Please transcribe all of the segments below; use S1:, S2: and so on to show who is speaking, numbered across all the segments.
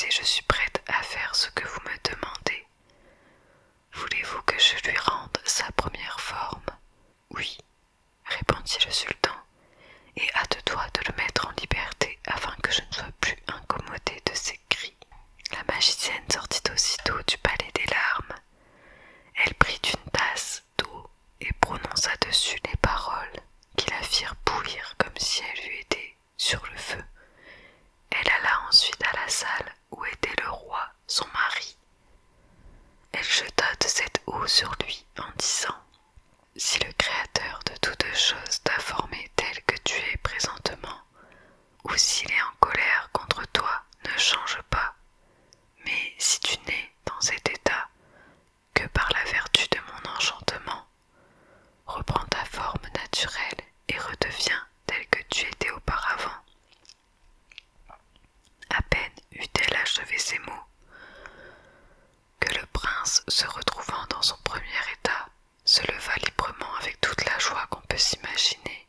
S1: et je suis prête à faire ce que vous me demandez. Voulez-vous que je lui rende sa première forme ? Oui, répondit le sultan, et hâte-toi de le mettre en liberté afin que je ne sois plus incommodé de ses cris. La magicienne sortit aussitôt du palais des larmes. Elle prit une tasse d'eau et prononça dessus les paroles qui la firent bouillir comme si elle eût été sur le feu. Elle alla ensuite à la salle où était le roi, son mari. Elle jeta de cette eau sur lui en disant « Si le Créateur de toutes choses t'a formé tel que tu es présentement, ou s'il est en colère contre toi, ne change pas. Mais si tu n'es dans cet état que par la vertu de mon enchantement, reprends ta forme naturelle et redeviens tel que tu étais auparavant. » À peine eut-elle achevé ces mots que le prince, se retrouvant dans son premier état, se leva librement avec toute la joie qu'on peut s'imaginer.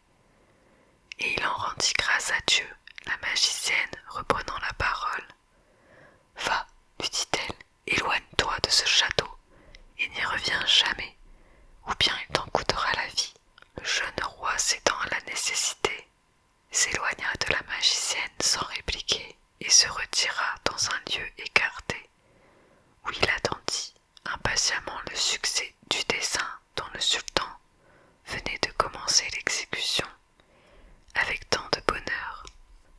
S1: Et il en rendit grâce à Dieu. La magicienne, reprenant la parole, « Va, lui dit-elle, éloigne-toi de ce château et n'y reviens jamais, ou bien il t'en coûtera la vie. » Le jeune roi, cédant à la nécessité, s'éloigna de la magicienne sans répliquer et se retira dans un lieu écarté, où il attendit impatiemment le succès du dessein dont le sultan venait de commencer l'exécution avec tant de bonheur.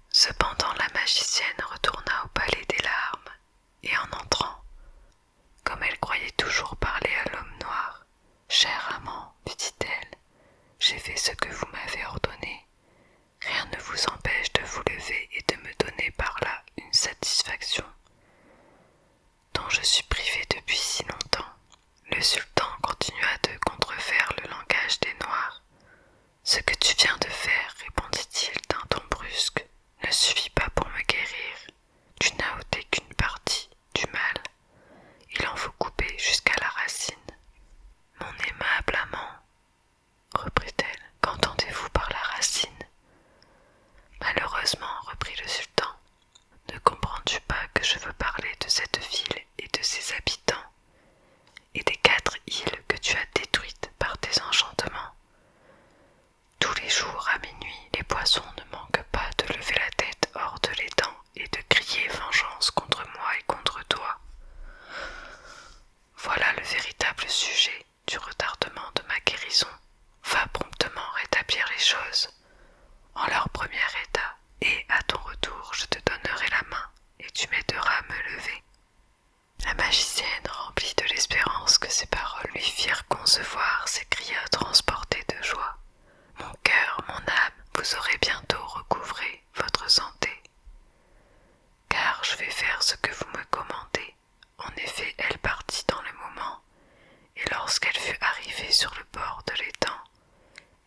S1: Cependant la magicienne retourna au palais des larmes, et en entrant, comme elle croyait toujours parler à l'homme noir, « Cher amant, lui dit-elle, j'ai fait ce que vous m'avez ordonné. Rien ne vous empêche de vous lever et de me donner par là une satisfaction dont je suis privé depuis si longtemps. » Le sultan continua de contrefaire le langage des Noirs. « Ce que tu viens de faire, répondit-il d'un ton brusque, ne suffit pas pour me guérir. Tu n'as ôté qu'une partie du mal. Il en faut couper jusqu'à la racine. » « Mon aimable amant, reprit-elle, qu'entendez-vous par la racine ? » « Malheureusement, reprit le sultan, ne comprends-tu pas que je veux parler de cette ville et de ses habitants, et des 4 îles que tu as détruites par tes enchantements ? Tous les jours à minuit, les poissons ne manquent pas de lever la tête hors de l'étang et de crier vengeance contre moi et contre toi. Voilà le véritable sujet du retardement de ma guérison. Va promptement rétablir les choses en leur premier état, et à ton retour je te donnerai la main et tu m'aideras à me lever. » La magicienne, remplie de l'espérance que ces paroles lui firent concevoir, s'écria transportée de joie. « Mon cœur, mon âme, vous aurez bientôt recouvré votre santé, car je vais faire ce que vous me commandez. » En effet, elle partit dans le moment, et lorsqu'elle fut arrivée sur le bord de l'étang,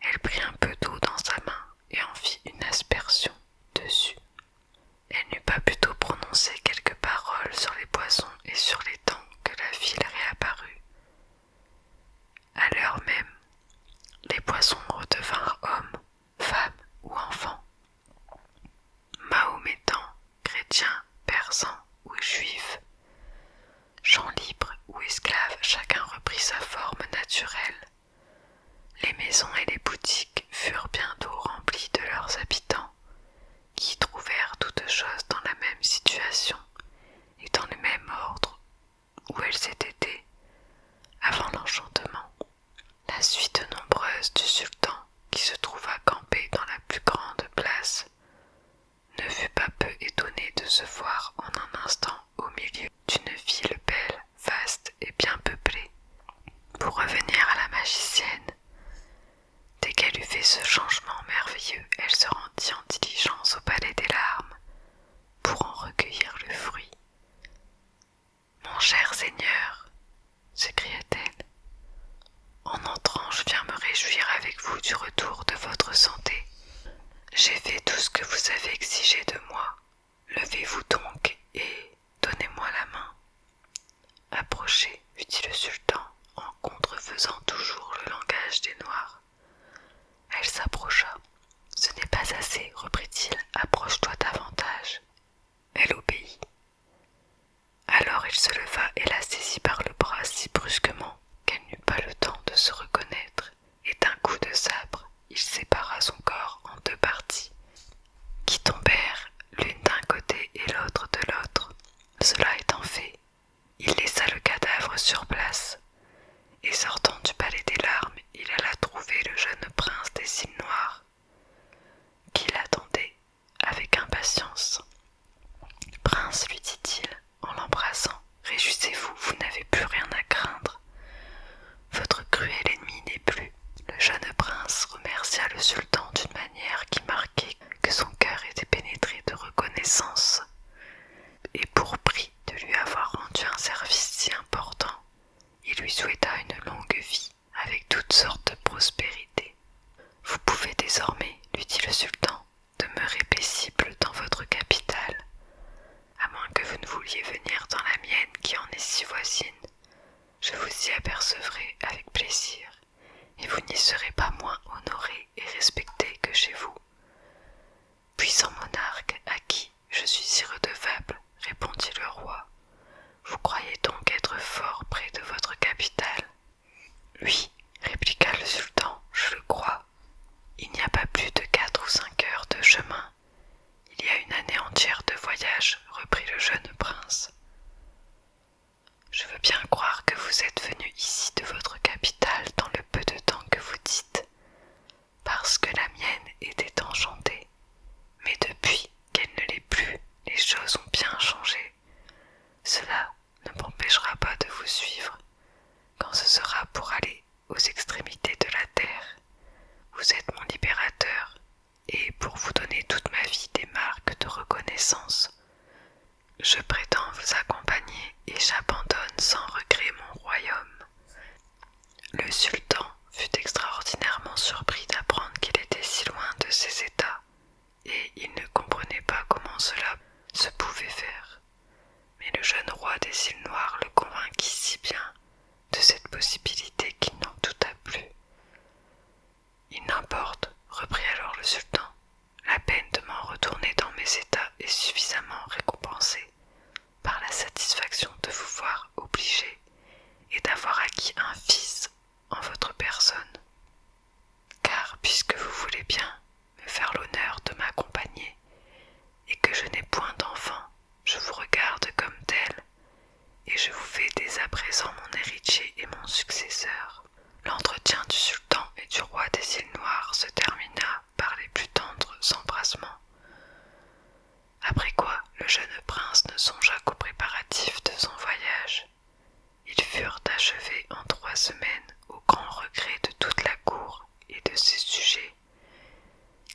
S1: elle prit un peu d'eau dans sa main et en fit une aspersion dessus. Elle n'eut pas plutôt prononcé quelques paroles sur les poissons et sur l'étang que la ville réapparut. À l'heure même, les poissons redevinrent hommes, femmes ou enfants. Mahométans, chrétiens, persans ou juifs il se leva et la saisit par le bras si brusquement qu'elle n'eut pas le temps de se reconnaître, et d'un coup de sabre, il sépara son corps en deux parties, qui tombèrent l'une d'un côté et l'autre de l'autre. Cela étant fait, il laissa le cadavre sur place, et sortant du palais des larmes, il alla trouver le jeune prince des cils noirs, qui l'attendait avec impatience. « Prince, lui dit-il en l'embrassant, réjouissez-vous, vous n'avez plus rien à craindre. Votre cruel ennemi n'est plus. » Le jeune prince remercia le sultan d'une manière qui marquait que son cœur était pénétré de reconnaissance, et pour prix de lui avoir rendu un service si important, il lui souhaita une longue vie avec toutes sortes de prospérité. « Vous pouvez désormais, lui dit le sultan, demeurer paisible dans votre capitale, à moins que vous ne vouliez venir dans la mienne qui en est si voisine. Je vous y apercevrai avec plaisir, et vous n'y serez pas moins honoré et respecté que chez vous. » « Puissant monarque à qui je suis si redevable, répondit le roi, vous croyez donc être fort près de votre capitale ? Oui, répliqua le sultan, je le crois. Il n'y a pas plus de 4 ou 5 heures de chemin. Il y a une année entière de voyage, reprit le jeune prince. Je veux bien croire que vous êtes venu ici de votre capitale dans le peu de temps que vous dites, parce que la mienne était enchantée. Mais depuis qu'elle ne l'est plus, les choses ont bien changé. Cela ne m'empêchera pas de vous suivre, quand ce sera pour aller aux extrémités de la terre. Vous êtes mon libérateur, et pour vous donner toute ma vie des marques de reconnaissance, je prétends vous accompagner et j'abandonne sans regret mon royaume. » Le sultan fut extraordinairement surpris d'apprendre qu'il était si loin de ses états, et il ne comprenait pas comment cela se pouvait faire. Mais le jeune roi des cils noirs le convainquit si bien de cette possibilité qu'il n'en douta plus. « Il n'importe, reprit alors le sultan, la peine de m'en retourner dans mes états est suffisamment récompensée par la satisfaction de vous voir obligé et d'avoir acquis un fils en votre personne. Car puisque vous voulez bien me faire l'honneur de m'accompagner et que je n'ai point d'enfant, je vous regarde comme tel et je vous fais dès à présent mon héritier et mon successeur. » L'entretien du sultan et du roi des îles Noires se termina par les plus tendres embrassements. Après quoi, le jeune prince ne songea qu'aux préparatifs de son voyage. Ils furent achevés en 3 semaines, au grand regret de toute la cour et de ses sujets,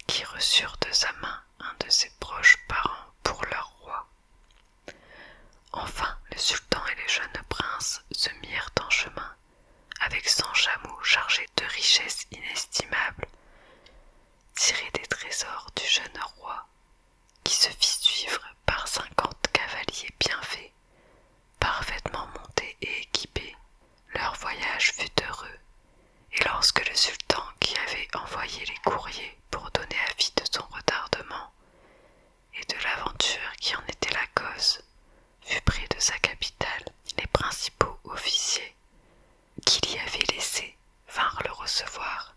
S1: qui reçurent de sa main un de ses proches parents pour leur roi. Enfin, le sultan et le jeune prince se mirent en chemin, avec 100 chameaux chargés de richesses inestimables, tirés des trésors du jeune roi, qui se fit suivre par 50 cavaliers bien faits, parfaitement montés et équipés. Leur voyage fut heureux, et lorsque le sultan qui avait envoyé les courriers pour donner avis de son retardement et de l'aventure qui en était la cause, fut près de sa capitale, les principaux officiers qu'il y avait laissés vinrent le recevoir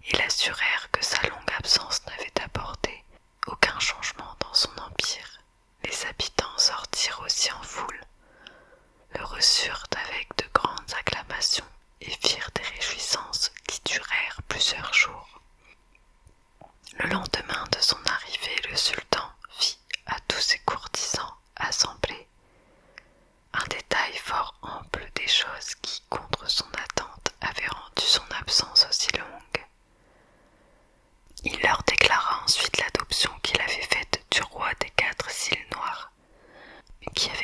S1: et l'assurèrent que sa longue absence n'avait apporté aucun changement dans son empire. Les habitants sortirent aussi en foule, le reçurent avec de grandes acclamations et firent des réjouissances qui durèrent plusieurs jours. Le lendemain de son arrivée, le sultan fit à tous ses courtisans assemblés un détail fort ample des choses qui, contre son attente, avaient rendu son absence aussi longue. Il leur déclara ensuite l'adoption qu'il avait faite du roi des 4 cils noirs, qui avait